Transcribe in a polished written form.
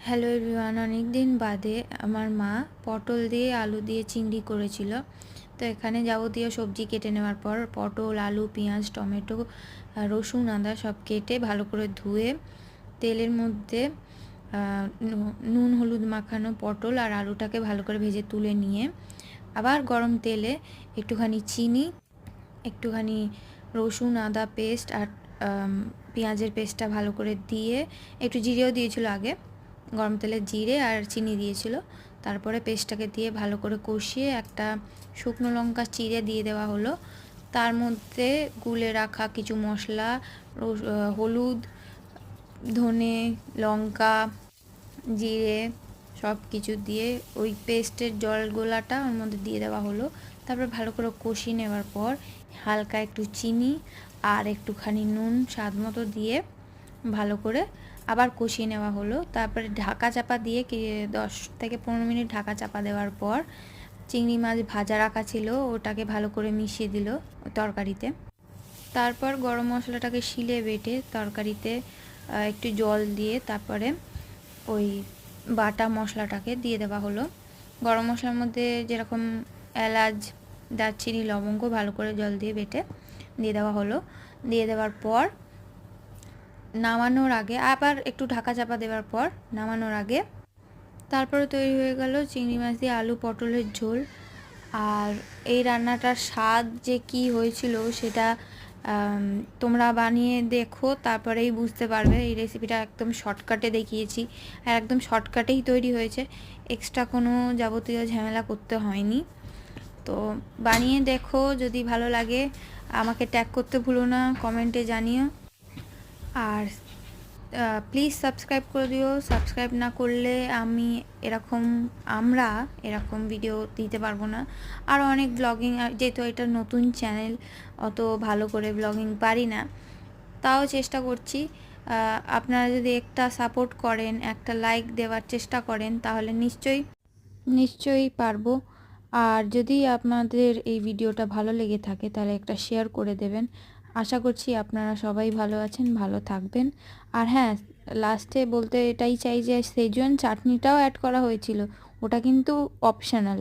Hello everyone, অনেক দিন বাদে আমার মা পটল দিয়ে আলু দিয়ে চিংড়ি করেছিল। তো এখানে যাবতীয় সবজি কেটে নেওয়ার পর পটল, আলু, পেঁয়াজ, টমেটো, রসুন, আদা সব কেটে ভালো করে ধুয়ে তেলের মধ্যে নুন হলুদ মাখানো পটল আর আলুটাকে ভালো করে ভেজে তুলে নিয়ে আবার গরম তেলে একটুখানি চিনি, একটুখানি রসুন আদা পেস্ট আর পেঁয়াজের পেস্টটা ভালো করে দিয়ে একটু জিরেও দিয়েছিল আগে। গরম তেলে জিরে আর চিনি দিয়েছিল, তারপরে পেস্টটাকে দিয়ে ভালো করে কষিয়ে একটা শুকনো লঙ্কা চিড়ে দিয়ে দেওয়া হলো। তার মধ্যে গুলে রাখা কিছু মশলা, হলুদ, ধনে, লঙ্কা, জিরে সব কিছু দিয়ে ওই পেস্টের জল গোলাটা ওর মধ্যে দিয়ে দেওয়া হলো। তারপর ভালো করে কষিয়ে নেওয়ার পর হালকা একটু চিনি আর একটুখানি নুন স্বাদ মতো দিয়ে ভালো করে আবার কষিয়ে নেওয়া হলো। তারপরে ঢাকা চাপা দিয়ে 10 থেকে 15 মিনিট ঢাকা চাপা দেওয়ার পর চিংড়ি মাছ ভাজা রাখা ছিল ওটাকে ভালো করে মিশিয়ে দিল তরকারিতে। তারপর গরম মশলাটাকে শিলে বেটে তরকারিতে একটু জল দিয়ে তারপরে ওই বাটা মশলাটাকে দিয়ে দেওয়া হলো। গরম মশলার মধ্যে যেরকম এলাচ, দারচিনি, লবঙ্গ ভালো করে জল দিয়ে বেটে দিয়ে দেওয়া হলো। দিয়ে দেওয়ার পর নামানোর আগে আবার একটু ঢাকা চাপা দেওয়ার পর নামানোর আগে তারপরে তৈরি হয়ে গেল চিংড়ি মাছ দিয়ে আলু পটলের ঝোল। আর এই রান্নাটার স্বাদ যে কি হয়েছিল সেটা তোমরা বানিয়ে দেখো, তারপরেই বুঝতে পারবে। এই রেসিপিটা একদম শর্টকাটে দেখিয়েছি আর একদম শর্টকাটেই তৈরি হয়েছে, এক্সট্রা কোনো যাবতীয় ঝামেলা করতে হয়নি। তো বানিয়ে দেখো, যদি ভালো লাগে আমাকে ট্যাগ করতে ভুলো না, কমেন্টে জানিও। আর প্লিজ সাবস্ক্রাইব করে দিও। সাবস্ক্রাইব না করলে আমরা এরকম ভিডিও দিতে পারবো না। আর অনেক ব্লগিং, যেহেতু এটা নতুন চ্যানেল, অত ভালো করে ব্লগিং পারি না, তাও চেষ্টা করছি। আপনারা যদি একটা সাপোর্ট করেন, একটা লাইক দেওয়ার চেষ্টা করেন, তাহলে নিশ্চয়ই পারবো। আর যদি আপনাদের এই ভিডিওটা ভালো লেগে থাকে তাহলে একটা শেয়ার করে দেবেন। আশা করছি আপনারা সবাই ভালো আছেন, ভালো থাকবেন। আর হ্যাঁ, লাস্টে বলতে এটাই চাই যে সেজওয়ান চাটনিটাও অ্যাড করা হয়েছিল, ওটা কিন্তু অপশনাল।